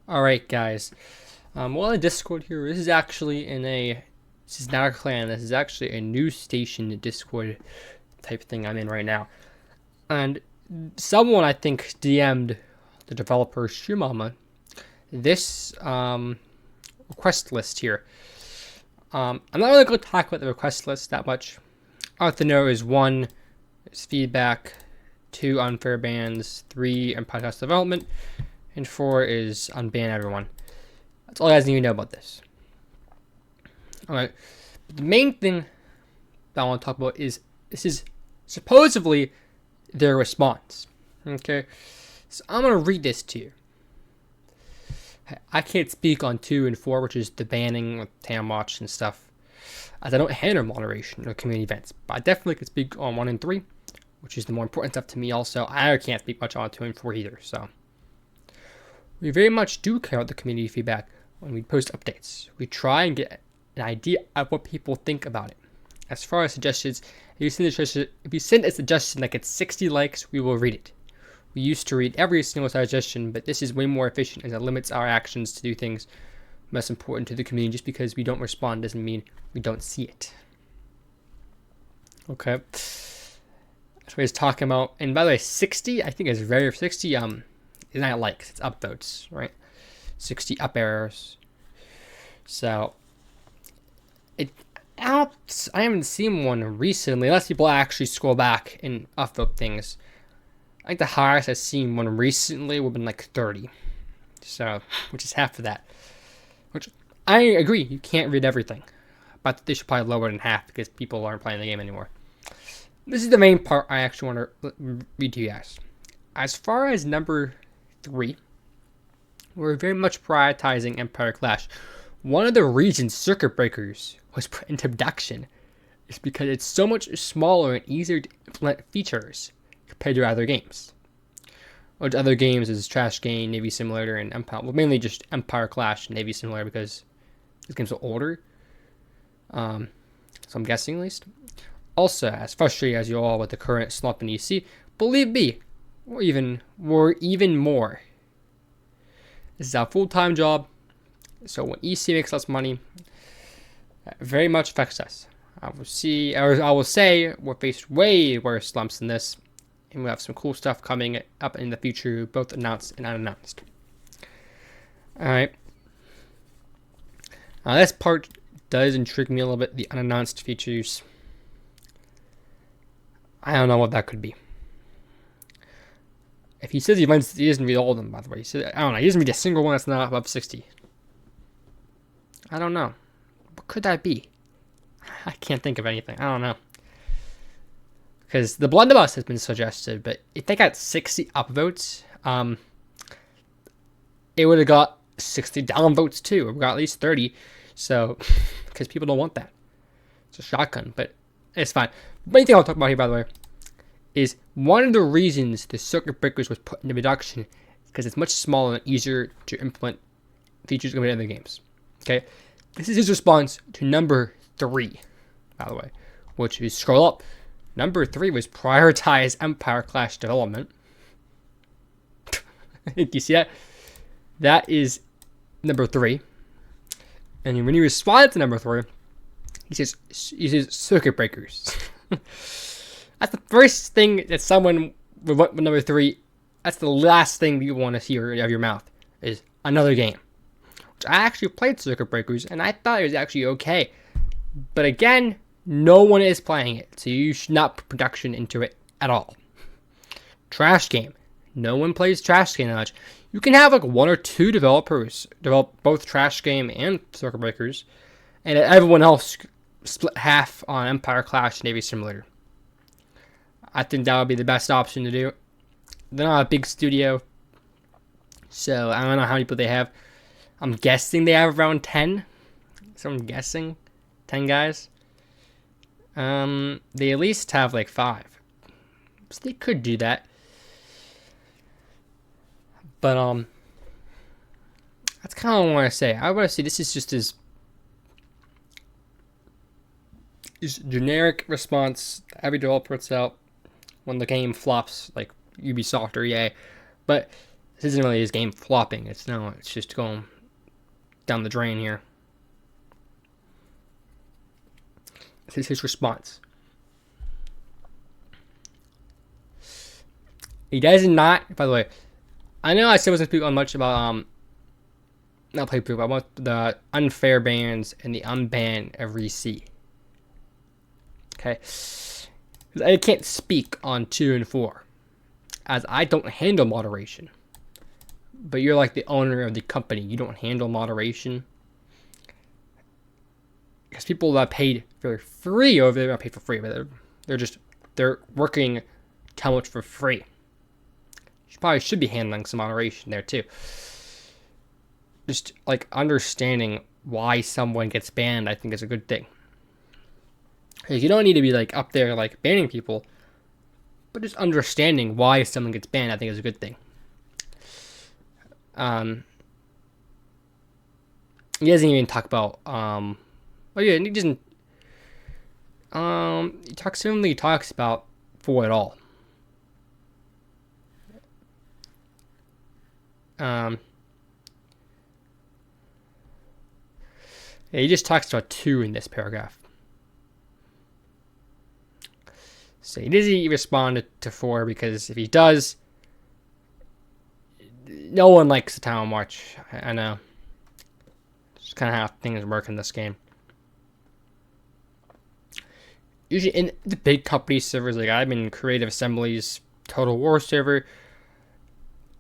Alright, guys. Well, in Discord here, this is not a clan, this is actually a new station Discord type thing I'm in right now. And someone, I think, DM'd the developer Shoomama this request list here. I'm not really going to talk about the request list that much. All I have to know is 1 is feedback, 2 unfair bans, 3 and podcast development, and 4 is unban everyone. That's all you guys need to know about this. Alright. The main thing that I want to talk about is this is supposedly their response. Okay. So I'm going to read this to you. I can't speak on 2 and 4, which is the banning with Tam Watch and stuff, as I don't handle moderation or community events. But I definitely can speak on 1 and 3, which is the more important stuff to me also. I can't speak much on 2 and 4 either, so. We very much do care about the community feedback when we post updates. We try and get an idea of what people think about it. As far as suggestions, if you send a suggestion that gets 60 likes, we will read it. We used to read every single suggestion, but this is way more efficient as it limits our actions to do things most important to the community. Just because we don't respond doesn't mean we don't see it. Okay. That's what he's talking about. And by the way, 60, I think is very 60. It's not likes, it's upvotes, right? 60 up arrows. So I haven't seen one recently, unless people actually scroll back and upvote things. I think the highest I've seen one recently would have been like 30. So, which is half of that. Which I agree, you can't read everything. But they should probably lower it in half because people aren't playing the game anymore. This is the main part I actually want to read to you guys. As far as number 3, we're very much prioritizing Empire Clash. One of the reasons Circuit Breakers was put into production is because it's so much smaller and easier to implement features compared to other games. Which other games is Trash Game, Navy Simulator, and Empire. Well, mainly just Empire Clash and Navy Simulator because these games are older. So I'm guessing at least. Also, as frustrated as you all with the current slump in EC, believe me, we're even more. This is our full-time job, so when EC makes less money, it very much affects us. I will say we're faced way worse slumps than this, and we have some cool stuff coming up in the future, both announced and unannounced. Alright. Now this part does intrigue me a little bit, the unannounced features. I don't know what that could be. If he says he doesn't read all of them, by the way. I don't know. He doesn't read a single one that's not above 60. I don't know. What could that be? I can't think of anything. I don't know. Because the blunderbuss has been suggested, but if they got 60 upvotes, it would have got 60 downvotes too. Or got at least 30. So, because people don't want that. It's a shotgun, but it's fine. The main thing I'll talk about here, by the way, is one of the reasons the Circuit Breakers was put into production because it's much smaller and easier to implement features compared to other games. Okay, this is his response to number 3, by the way, which if you scroll up, number 3 was prioritize Empire Clash development. Do you see that? That is number 3. And when you respond to number 3, he says Circuit Breakers. That's the first thing that someone would want with number 3. That's the last thing you want to hear out of your mouth is another game. Which I actually played Circuit Breakers and I thought it was actually okay. But again, no one is playing it, so you should not put production into it at all. Trash Game. No one plays Trash Game that much. You can have like 1 or 2 developers develop both Trash Game and Circuit Breakers, and everyone else split half on Empire Clash Navy Simulator. I think that would be the best option to do. They're not a big studio, so I don't know how many people they have. I'm guessing they have around 10. So I'm guessing 10 guys. They at least have like 5. So they could do that. But that's kind of what I want to say. I want to say this is just his generic response that every developer puts out when the game flops, like Ubisoft or EA. But This isn't really his game flopping. It's just going down the drain here. This is his response. He does not, by the way, I know I said I wasn't speaking on much about, not play proof, I want the unfair bans and the unban of RC. Okay? I can't speak on 2 and 4, as I don't handle moderation. But you're like the owner of the company. You don't handle moderation. Because people that paid for free, or they're not paid for free, but they're working too much for free. You probably should be handling some moderation there too. Just like understanding why someone gets banned, I think is a good thing. Like, you don't need to be like up there like banning people, but just understanding why someone gets banned, I think is a good thing. He doesn't even talk about he doesn't he talks about 4 at all. Yeah, he just talks about 2 in this paragraph. So he doesn't respond to 4, because if he does, no one likes the Town March. I know. It's kind of how things work in this game. Usually in the big company servers, like I'm in Creative Assembly's Total War server,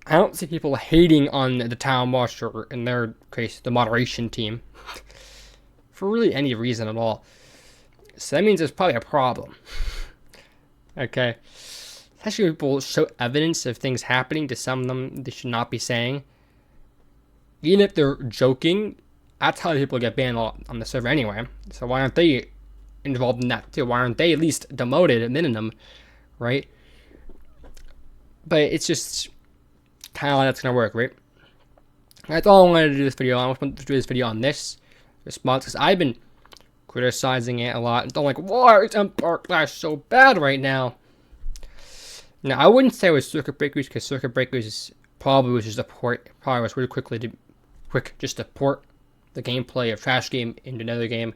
I don't see people hating on the Town March, or in their case, the moderation team, for really any reason at all. So that means there's probably a problem. Okay? Especially when people show evidence of things happening to some of them they should not be saying. Even if they're joking, that's how people get banned on the server anyway. So why aren't they involved in that too? Why aren't they at least demoted at minimum, right? But it's just kind of how that's going to work, right? That's all I wanted to do this video. I want to do this video on this response, because I've been criticizing it a lot. I'm like, why is Empire Clash so bad right now? Now, I wouldn't say it was Circuit Breakers, because Circuit Breakers probably was just a port. Probably was really quick just to port the gameplay of Trash Game into another game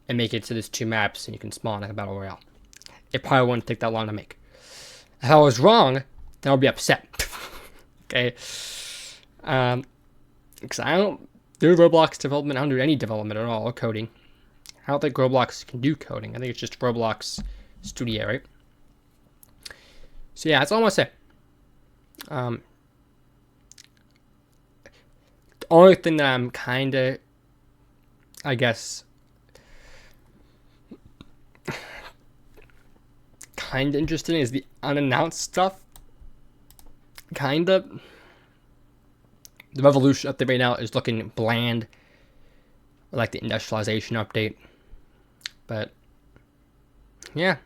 and make it so there's 2 maps and you can spawn like a Battle Royale. It probably wouldn't take that long to make. If I was wrong, then I would be upset. Okay? Because I don't do Roblox development. I don't do any development at all, or coding. I don't think Roblox can do coding. I think it's just Roblox Studio, right? So yeah, that's all I'm going to say. The only thing that I'm kind of, I guess, kind of interested in is the unannounced stuff. Kind of. The Revolution update right now is looking bland. I like the industrialization update. But, yeah.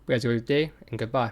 You guys have a good day, and goodbye.